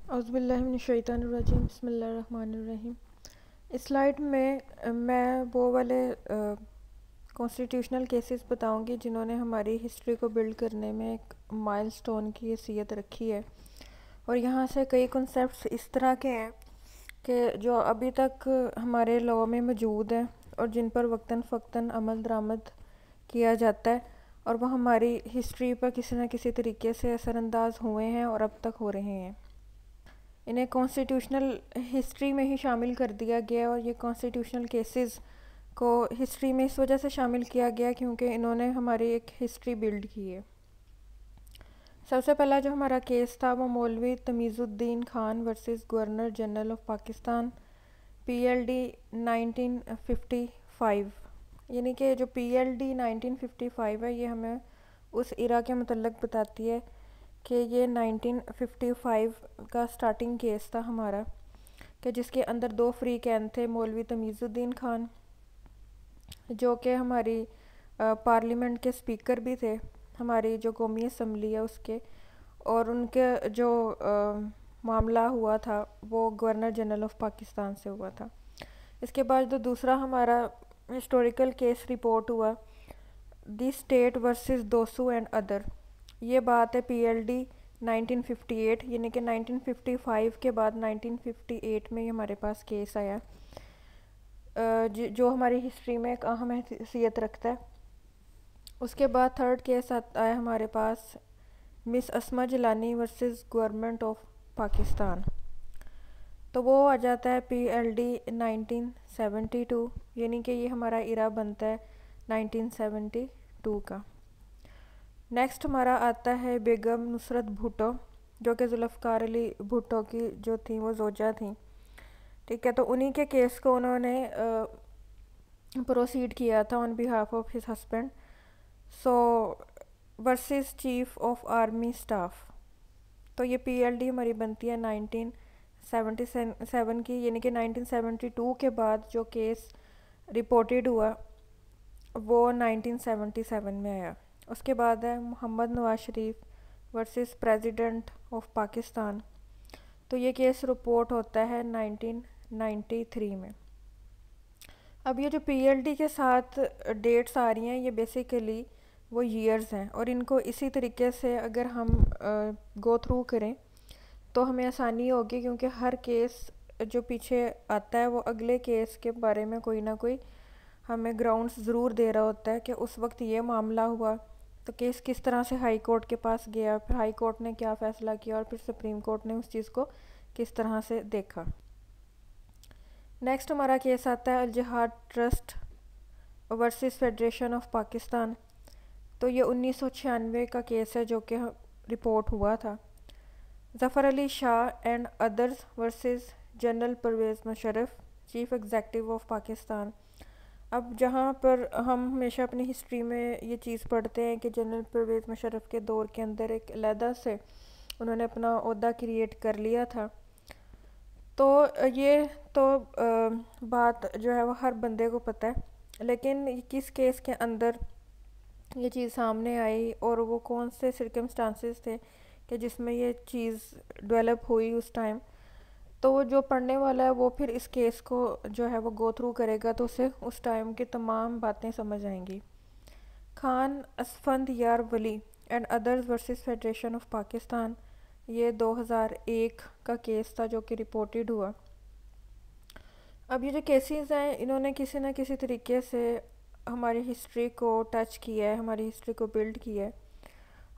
اعوذ باللہ من الشیطان الرجیم، بسم اللہ الرحمن الرحیم۔ اس سلائیڈ میں وہ والے کانسٹیٹیوشنل کیسز بتاؤں گی جنہوں نے ہماری ہسٹری کو بلڈ کرنے میں ایک مائل سٹون کی حیثیت رکھی ہے، اور یہاں سے کئی کنسیپٹس اس طرح کے ہیں کہ جو ابھی تک ہمارے لاء میں موجود ہیں اور جن پر وقتاً فوقتاً عمل درآمد کیا جاتا ہے، اور وہ ہماری ہسٹری پر کسی نہ کسی طریقے سے اثر انداز ہوئے ہیں اور اب تک ہو رہے ہیں۔ انہیں کانسٹیٹیوشنل ہسٹری میں ہی شامل کر دیا گیا، اور یہ کانسٹیٹیوشنل کیسز کو ہسٹری میں اس وجہ سے شامل کیا گیا کیونکہ انہوں نے ہماری ایک ہسٹری بلڈ کی ہے۔ سب سے پہلا جو ہمارا کیس تھا وہ Maulvi Tamizuddin Khan versus governor general of Pakistan, PLD 1955، یعنی کہ جو PLD 1955 ہے یہ ہمیں اس ایرا کے متعلق بتاتی ہے کہ یہ 1955 کا سٹارٹنگ کیس تھا ہمارا، کہ جس کے اندر دو فریقین تھے، مولوی تمیز الدین خان جو کہ ہماری پارلیمنٹ کے سپیکر بھی تھے، ہماری جو قومی اسمبلی ہے اس کے، اور ان کے جو معاملہ ہوا تھا وہ گورنر جنرل آف پاکستان سے ہوا تھا۔ اس کے بعد جو دوسرا ہمارا ہسٹوریکل کیس رپورٹ ہوا، the state versus Dosso and other, یہ بات ہے PLD 1958، یعنی کہ 1955 کے بعد 1958 میں ہمارے پاس کیس آیا جو ہماری ہسٹری میں ایک اہم حیثیت رکھتا ہے۔ اس کے بعد تھرڈ کیس آیا ہمارے پاس miss Asma Jilani versus government of Pakistan, تو وہ آ جاتا ہے PLD 1972، یعنی کہ یہ ہمارا ایرا بنتا ہے 1972 کا۔ نیکسٹ ہمارا آتا ہے بیگم نصرت بھٹو، جو کہ ذوالفقار علی بھٹو کی جو تھیں وہ زوجہ تھیں، ٹھیک ہے، تو انہی کے کیس کو انہوں نے پروسیڈ کیا تھا on behalf of his husband, so versus chief of army staff, تو یہ PLD ہماری بنتی ہے 1977 کی، یعنی کہ 1972 کے بعد جو کیس رپورٹڈ ہوا وہ 1977 میں آیا۔ اس کے بعد ہے محمد Nawaz Sharif versus president of Pakistan, تو یہ کیس رپورٹ ہوتا ہے 1993 میں۔ اب یہ جو PLD کے ساتھ ڈیٹس آ رہی ہیں یہ بیسیکلی وہ ایئرز ہیں، اور ان کو اسی طریقے سے اگر ہم گو تھرو کریں تو ہمیں آسانی ہوگی، کیونکہ ہر کیس جو پیچھے آتا ہے وہ اگلے کیس کے بارے میں کوئی نہ کوئی ہمیں گراؤنڈز ضرور دے رہا ہوتا ہے کہ اس وقت یہ معاملہ ہوا تو کیس کس طرح سے ہائی کورٹ کے پاس گیا، پھر ہائی کورٹ نے کیا فیصلہ کیا، اور پھر سپریم کورٹ نے اس چیز کو کس طرح سے دیکھا۔ نیکسٹ ہمارا کیس آتا ہے Al-Jihad trust versus federation of Pakistan, تو یہ 1996 کا کیس ہے جو کہ رپورٹ ہوا تھا۔ Zafar Ali Shah and others versus general Pervez Musharraf, chief executive of Pakistan. اب جہاں پر ہم ہمیشہ اپنی ہسٹری میں یہ چیز پڑھتے ہیں کہ جنرل پرویز مشرف کے دور کے اندر ایک علیحدہ سے انہوں نے اپنا عہدہ کریٹ کر لیا تھا، تو یہ تو بات جو ہے وہ ہر بندے کو پتہ ہے، لیکن کس کیس کے اندر یہ چیز سامنے آئی اور وہ کون سے سرکمسٹانسز تھے کہ جس میں یہ چیز ڈیولپ ہوئی اس ٹائم، تو وہ جو پڑھنے والا ہے وہ پھر اس کیس کو جو ہے وہ گو تھرو کرے گا تو اسے اس ٹائم کی تمام باتیں سمجھ آئیں گی۔ Khan Asfandyar Wali and others versus federation of Pakistan, یہ 2001 کا کیس تھا جو کہ رپورٹڈ ہوا۔ اب یہ جو کیسز ہیں انہوں نے کسی نہ کسی طریقے سے ہماری ہسٹری کو ٹچ کیا ہے، ہماری ہسٹری کو بلڈ کیا ہے،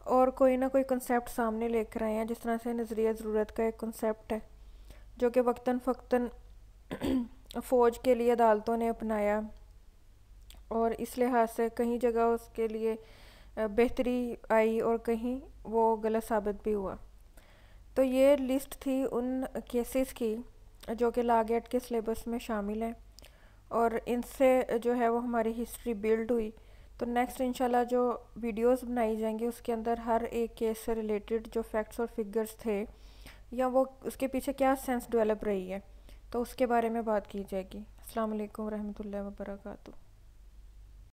اور کوئی نہ کوئی کنسیپٹ سامنے لے کر آئے ہیں، جس طرح سے نظریہ ضرورت کا ایک کنسیپٹ ہے جو کہ وقتاً فوقتاً فوج کے لیے عدالتوں نے اپنایا، اور اس لحاظ سے کہیں جگہ اس کے لیے بہتری آئی اور کہیں وہ غلط ثابت بھی ہوا۔ تو یہ لسٹ تھی ان کیسز کی جو کہ لا گیٹ کے سلیبس میں شامل ہیں، اور ان سے جو ہے وہ ہماری ہسٹری بلڈ ہوئی۔ تو نیکسٹ انشاءاللہ جو ویڈیوز بنائی جائیں گی اس کے اندر ہر ایک کیس سے ریلیٹڈ جو فیکٹس اور فگرز تھے یا وہ اس کے پیچھے کیا سینس ڈیولپ رہی ہے تو اس کے بارے میں بات کی جائے گی۔ السلام علیکم ورحمۃ اللہ وبرکاتہ۔